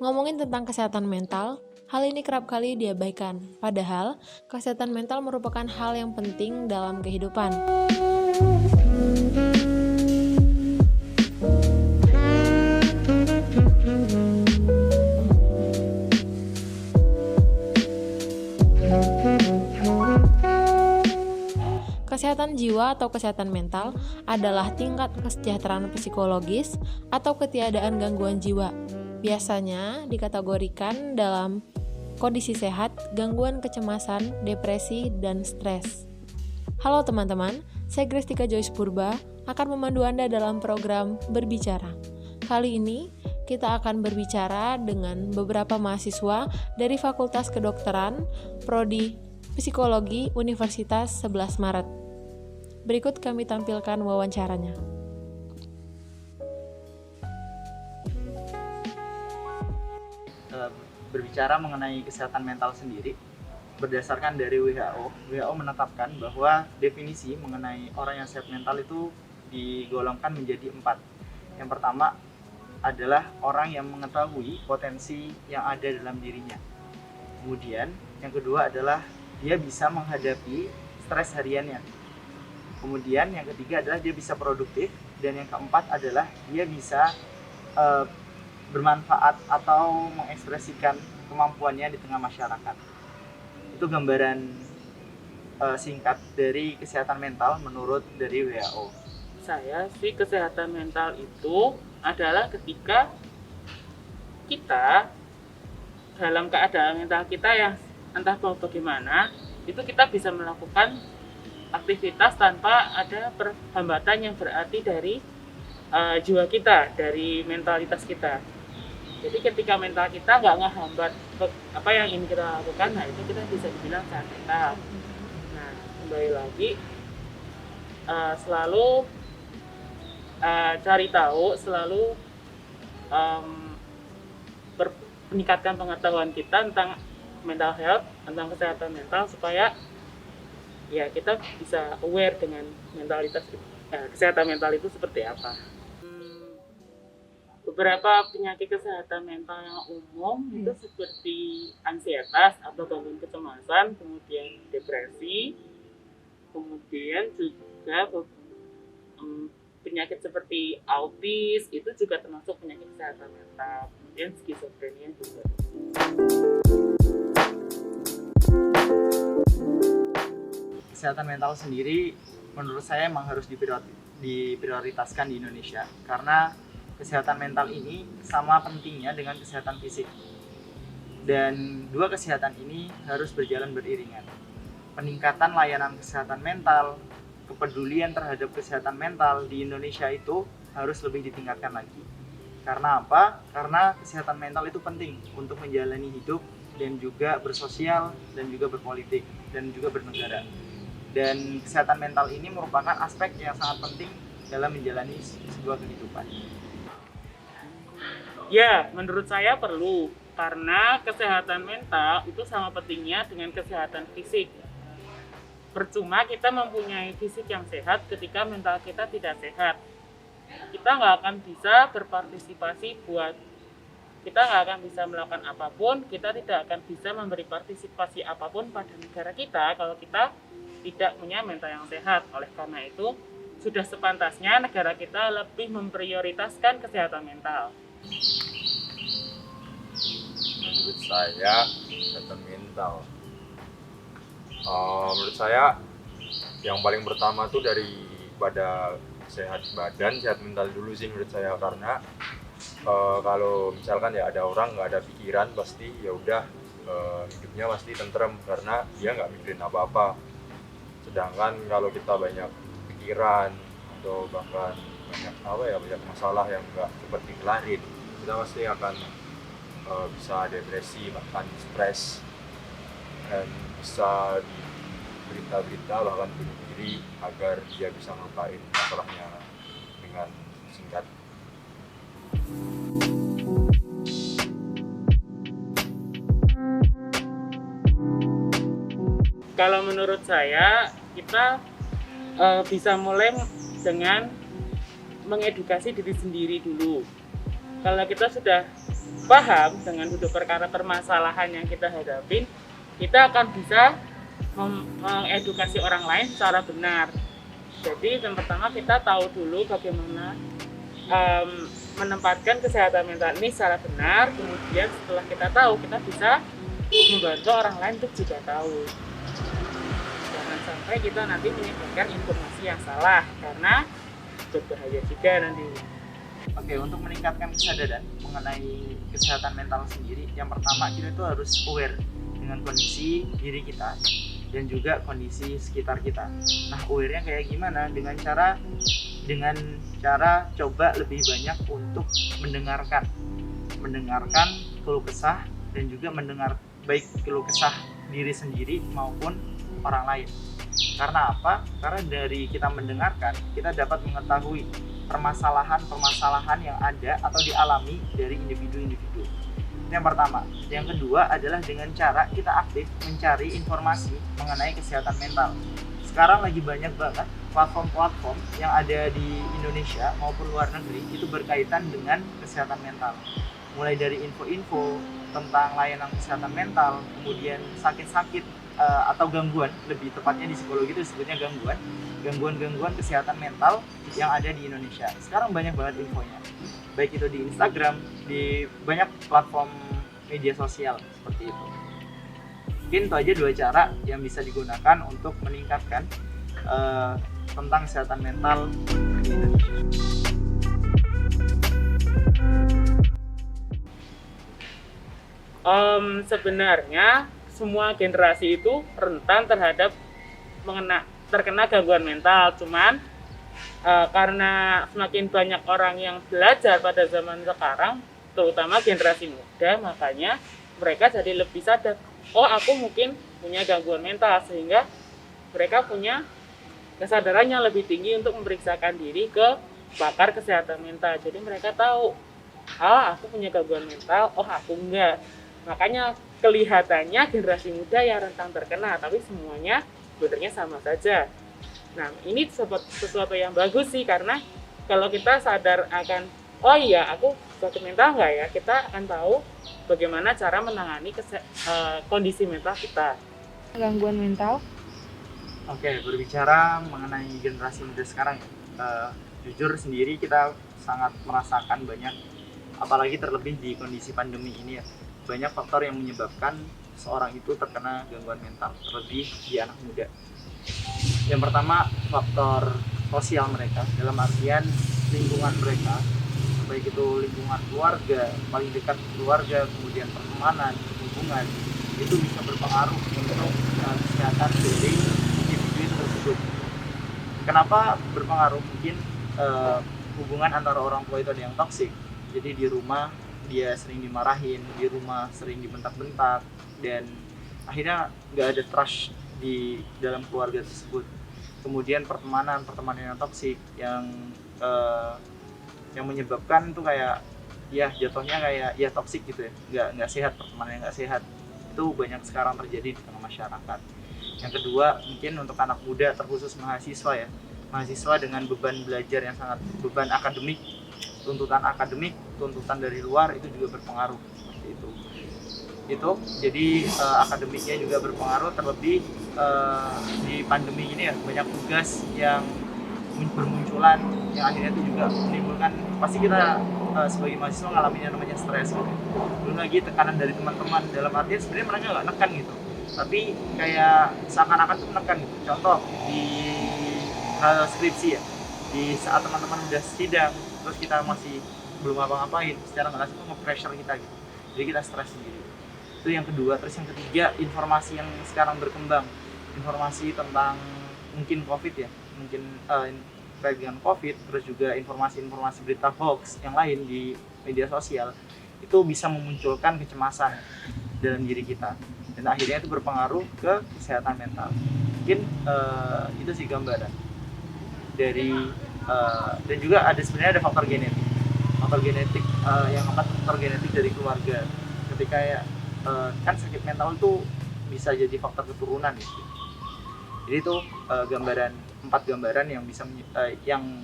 Ngomongin tentang kesehatan mental, hal ini kerap kali diabaikan. Padahal, kesehatan mental merupakan hal yang penting dalam kehidupan. Kesehatan jiwa atau kesehatan mental adalah tingkat kesejahteraan psikologis atau ketiadaan gangguan jiwa. Biasanya dikategorikan dalam kondisi sehat, gangguan kecemasan, depresi, dan stres. Halo teman-teman, saya Grestika Joyce Purba akan memandu Anda dalam program Berbicara. Kali ini kita akan berbicara dengan beberapa mahasiswa dari Fakultas Kedokteran, Prodi Psikologi Universitas 11 Maret. Berikut kami tampilkan wawancaranya. Berbicara mengenai kesehatan mental sendiri, berdasarkan dari WHO menetapkan bahwa definisi mengenai orang yang sehat mental itu digolongkan menjadi 4. Yang pertama adalah orang yang mengetahui potensi yang ada dalam dirinya. Kemudian yang kedua adalah dia bisa menghadapi stres hariannya. Kemudian yang ketiga adalah dia bisa produktif, dan yang keempat adalah dia bisa bermanfaat atau mengekspresikan kemampuannya di tengah masyarakat. Itu gambaran singkat dari kesehatan mental menurut dari WHO. Saya sih kesehatan mental itu adalah ketika kita dalam keadaan mental kita yang entah bagaimana, itu kita bisa melakukan aktivitas tanpa ada perhambatan yang berarti dari jiwa kita, dari mentalitas kita. Jadi ketika mental kita nggak ngehambat apa yang ingin kita lakukan, nah itu kita bisa dibilang sehat mental. Nah, kembali lagi selalu cari tahu, selalu meningkatkan pengetahuan kita tentang mental health, tentang kesehatan mental, supaya ya kita bisa aware dengan mentalitas kesehatan mental itu seperti apa. Beberapa penyakit kesehatan mental yang umum itu seperti ansietas atau gangguan kecemasan, kemudian depresi, kemudian juga penyakit seperti autis itu juga termasuk penyakit kesehatan mental, kemudian skizofrenia juga. Kesehatan mental sendiri menurut saya memang harus diprioritaskan di Indonesia, karena kesehatan mental ini sama pentingnya dengan kesehatan fisik, dan dua kesehatan ini harus berjalan beriringan. Peningkatan layanan kesehatan mental, kepedulian terhadap kesehatan mental di Indonesia itu harus lebih ditingkatkan lagi. Karena apa? Karena kesehatan mental itu penting untuk menjalani hidup dan juga bersosial dan juga berpolitik dan juga bernegara. Dan kesehatan mental ini merupakan aspek yang sangat penting dalam menjalani sebuah kehidupan. Ya, menurut saya perlu, karena kesehatan mental itu sama pentingnya dengan kesehatan fisik. Percuma kita mempunyai fisik yang sehat ketika mental kita tidak sehat. Kita nggak akan bisa berpartisipasi kita nggak akan bisa melakukan apapun, kita tidak akan bisa memberi partisipasi apapun pada negara kita kalau kita tidak punya mental yang sehat. Oleh karena itu, sudah sepantasnya negara kita lebih memprioritaskan kesehatan mental. Menurut saya, kesehatan mental. Menurut saya, yang paling pertama tuh daripada sehat badan, sehat mental dulu sih menurut saya. Karena kalau misalkan ya ada orang nggak ada pikiran, pasti ya udah hidupnya pasti tentrem karena dia nggak mikirin apa-apa. Sedangkan kalau kita banyak pikiran atau bahkan banyak masalah yang nggak cepat dikelarin, kita pasti akan bisa depresi, bahkan stres, dan bisa di berita-berita bahkan bunuh diri agar dia bisa melupain masalahnya dengan singkat. Kalau menurut saya, kita bisa mulai dengan mengedukasi diri sendiri dulu. Kalau kita sudah paham dengan duduk perkara permasalahan yang kita hadapin, kita akan bisa mengedukasi orang lain secara benar. Jadi yang pertama kita tahu dulu bagaimana menempatkan kesehatan mental ini secara benar. Kemudian setelah kita tahu, kita bisa membantu orang lain untuk juga tahu. Jangan sampai kita nanti menyebarkan informasi yang salah, karena berbahaya juga nanti. Oke, untuk meningkatkan kesadaran mengenai kesehatan mental sendiri, yang pertama kita itu harus aware dengan kondisi diri kita dan juga kondisi sekitar kita. Nah, aware-nya kayak gimana? Dengan cara coba lebih banyak untuk mendengarkan keluh kesah dan juga mendengar baik keluh kesah diri sendiri maupun orang lain. Karena apa? Karena dari kita mendengarkan, kita dapat mengetahui permasalahan-permasalahan yang ada atau dialami dari individu-individu. Itu yang pertama. Yang kedua adalah dengan cara kita aktif mencari informasi mengenai kesehatan mental. Sekarang lagi banyak banget platform-platform yang ada di Indonesia maupun luar negeri itu berkaitan dengan kesehatan mental. Mulai dari info-info tentang layanan kesehatan mental, kemudian sakit-sakit atau gangguan, lebih tepatnya di psikologi itu disebutnya gangguan kesehatan mental yang ada di Indonesia. Sekarang banyak banget infonya, baik itu di Instagram, di banyak platform media sosial seperti itu. Mungkin itu aja 2 cara yang bisa digunakan untuk meningkatkan tentang kesehatan mental di Indonesia. Sebenarnya semua generasi itu rentan terhadap terkena gangguan mental, cuman karena semakin banyak orang yang belajar pada zaman sekarang, terutama generasi muda, makanya mereka jadi lebih sadar, oh aku mungkin punya gangguan mental, sehingga mereka punya kesadarannya lebih tinggi untuk memeriksakan diri ke pakar kesehatan mental. Jadi mereka tahu, aku punya gangguan mental, aku enggak. Makanya kelihatannya generasi muda yang rentan terkena, tapi semuanya sebenarnya sama saja. Nah, ini sesuatu yang bagus sih, karena kalau kita sadar akan, oh iya aku sakit mental nggak ya, kita akan tahu bagaimana cara menangani kondisi mental kita. Gangguan mental? Oke, berbicara mengenai generasi muda sekarang ya, jujur sendiri kita sangat merasakan banyak, apalagi terlebih di kondisi pandemi ini ya, banyak faktor yang menyebabkan seorang itu terkena gangguan mental, terlebih di anak muda. Yang pertama, faktor sosial mereka, dalam artian lingkungan mereka, baik itu lingkungan keluarga, paling dekat keluarga, kemudian pertemanan, hubungan, itu bisa berpengaruh untuk kesehatan dari individu itu tersebut. Kenapa berpengaruh? Mungkin hubungan antara orang tua itu ada yang toksik, jadi di rumah dia sering dimarahin, di rumah sering dibentak-bentak, dan akhirnya nggak ada trust di dalam keluarga tersebut. Kemudian pertemanan yang toksik yang menyebabkan tuh kayak ya jatuhnya kayak ya toksik gitu ya, nggak sehat, pertemanan yang nggak sehat, itu banyak sekarang terjadi di tengah masyarakat. Yang kedua, mungkin untuk anak muda, terkhusus mahasiswa ya, mahasiswa dengan beban belajar yang sangat, beban akademik, tuntutan dari luar itu juga berpengaruh seperti itu. Jadi akademiknya juga berpengaruh, terlebih di pandemi ini ya, banyak tugas yang bermunculan yang akhirnya itu juga menimbulkan, pasti kita sebagai mahasiswa ngalamin yang namanya stres gitu. Belum lagi tekanan dari teman-teman, dalam artian sebenarnya mereka nggak nekan gitu, tapi kayak seakan-akan tuh menekan gitu. Contoh di hal skripsi ya, di saat teman-teman udah sidang terus kita masih belum ngapa-ngapain, secara nggak langsung itu nge-pressure kita gitu, jadi kita stres sendiri. Itu yang kedua. Terus yang ketiga, informasi yang sekarang berkembang, informasi tentang mungkin COVID ya, mungkin terkait dengan COVID, terus juga informasi-informasi berita hoax yang lain di media sosial, itu bisa memunculkan kecemasan dalam diri kita, dan akhirnya itu berpengaruh ke kesehatan mental. Mungkin itu sih gambaran dari dan juga sebenarnya ada faktor genetik yang faktor genetik dari keluarga. Ketika kan sakit mental itu bisa jadi faktor keturunan gitu. Jadi itu 4 gambaran yang bisa yang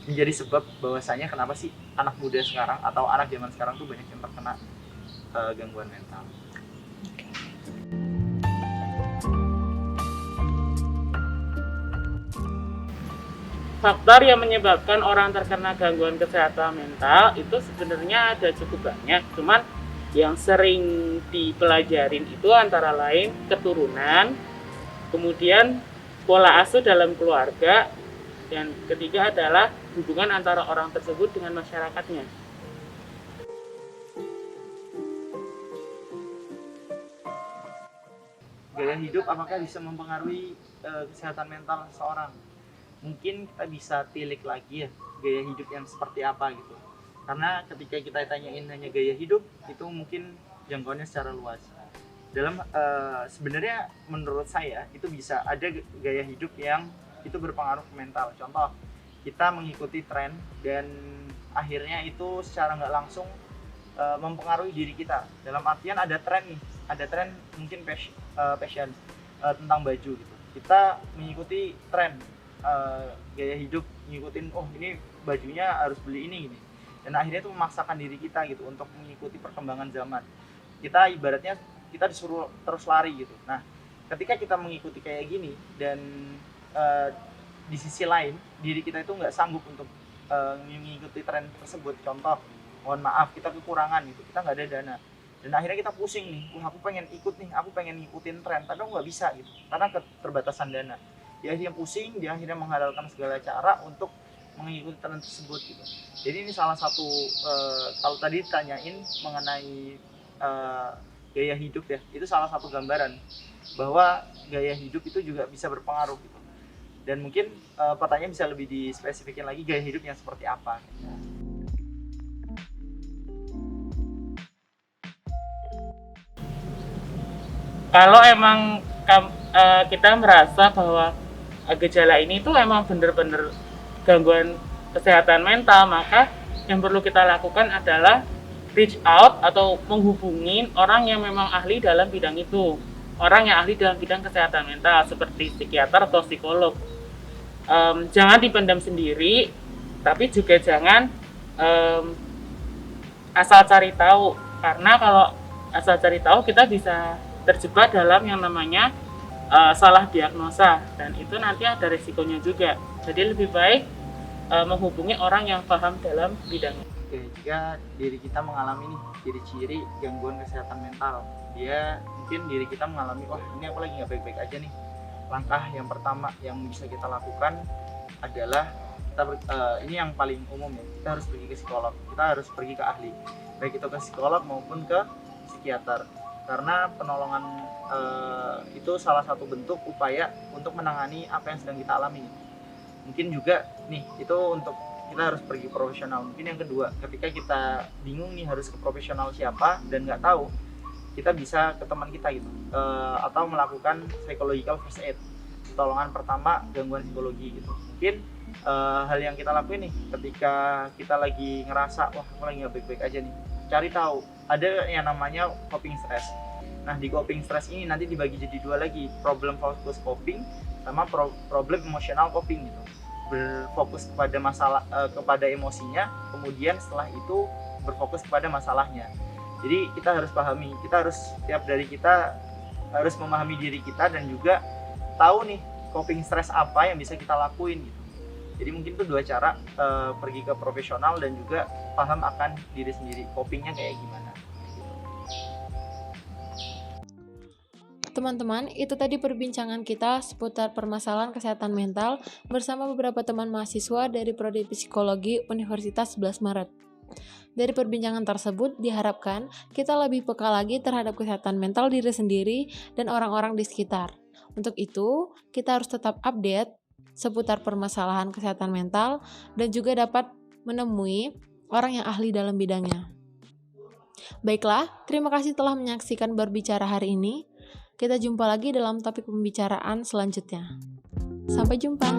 menjadi sebab bahwasanya kenapa sih anak muda sekarang atau anak zaman sekarang tuh banyak yang terkena gangguan mental. Faktor yang menyebabkan orang terkena gangguan kesehatan mental itu sebenarnya ada cukup banyak, cuman yang sering dipelajarin itu antara lain keturunan, kemudian pola asuh dalam keluarga, dan ketiga adalah hubungan antara orang tersebut dengan masyarakatnya. Gaya hidup apakah bisa mempengaruhi kesehatan mental seseorang? Mungkin kita bisa tilik lagi ya, gaya hidup yang seperti apa gitu. Karena ketika kita tanyain hanya gaya hidup, itu mungkin jangkauannya secara luas. Dalam sebenarnya menurut saya itu bisa ada gaya hidup yang itu berpengaruh ke mental. Contoh, kita mengikuti tren dan akhirnya itu secara nggak langsung mempengaruhi diri kita. Dalam artian ada tren nih, ada tren mungkin fashion tentang baju gitu. Kita mengikuti tren gaya hidup, ngikutin ini bajunya harus beli ini gini, dan akhirnya itu memaksakan diri kita gitu untuk mengikuti perkembangan zaman. Kita ibaratnya kita disuruh terus lari gitu. Nah, ketika kita mengikuti kayak gini dan di sisi lain diri kita itu nggak sanggup untuk mengikuti tren tersebut, contoh mohon maaf kita kekurangan gitu, kita nggak ada dana, dan akhirnya kita pusing nih, aku pengen ikut nih, aku pengen ngikutin tren, tapi aku nggak bisa gitu karena keterbatasan dana. Dia akhirnya pusing, dia akhirnya menghalalkan segala cara untuk mengikuti tren tersebut gitu. Jadi ini salah satu kalau tadi ditanyain mengenai gaya hidup ya, itu salah satu gambaran bahwa gaya hidup itu juga bisa berpengaruh gitu. Dan mungkin pertanyaan bisa lebih dispesifikin lagi, gaya hidup yang seperti apa. Kalau emang kita merasa bahwa gejala ini tuh emang bener-bener gangguan kesehatan mental, maka yang perlu kita lakukan adalah reach out atau menghubungi orang yang memang ahli dalam bidang itu, orang yang ahli dalam bidang kesehatan mental seperti psikiater atau psikolog. Jangan dipendam sendiri, tapi juga jangan asal cari tahu, karena kalau asal cari tahu kita bisa terjebak dalam yang namanya salah diagnosa, dan itu nanti ada risikonya juga. Jadi lebih baik menghubungi orang yang paham dalam bidangnya. Oke, jika diri kita mengalami nih ciri-ciri gangguan kesehatan mental, dia mungkin diri kita mengalami, ini aku lagi nggak baik-baik aja nih. Langkah yang pertama yang bisa kita lakukan adalah ini yang paling umum ya, kita harus pergi ke psikolog, kita harus pergi ke ahli, baik itu ke psikolog maupun ke psikiater. Karena penolongan itu salah satu bentuk upaya untuk menangani apa yang sedang kita alami. Mungkin juga nih, itu untuk kita harus pergi profesional. Mungkin yang kedua, ketika kita bingung nih harus ke profesional siapa dan nggak tahu, kita bisa ke teman kita gitu, atau melakukan psychological first aid, pertolongan pertama gangguan psikologi gitu. Mungkin hal yang kita lakuin nih ketika kita lagi ngerasa aku lagi nggak baik-baik aja nih, cari tahu ada yang namanya coping stress. Nah, di coping stress ini nanti dibagi jadi dua lagi, problem focus coping sama problem emotional coping gitu. Berfokus kepada masalah, kepada emosinya, kemudian setelah itu berfokus kepada masalahnya. Jadi kita harus pahami, setiap dari kita harus memahami diri kita dan juga tahu nih coping stress apa yang bisa kita lakuin gitu. Jadi mungkin itu dua cara, pergi ke profesional dan juga paham akan diri sendiri, copingnya kayak gimana. Teman-teman, itu tadi perbincangan kita seputar permasalahan kesehatan mental bersama beberapa teman mahasiswa dari Prodi Psikologi Universitas 11 Maret. Dari perbincangan tersebut diharapkan kita lebih peka lagi terhadap kesehatan mental diri sendiri dan orang-orang di sekitar. Untuk itu, kita harus tetap update seputar permasalahan kesehatan mental dan juga dapat menemui orang yang ahli dalam bidangnya. Baiklah, terima kasih telah menyaksikan Berbicara hari ini. Kita jumpa lagi dalam topik pembicaraan selanjutnya. Sampai jumpa.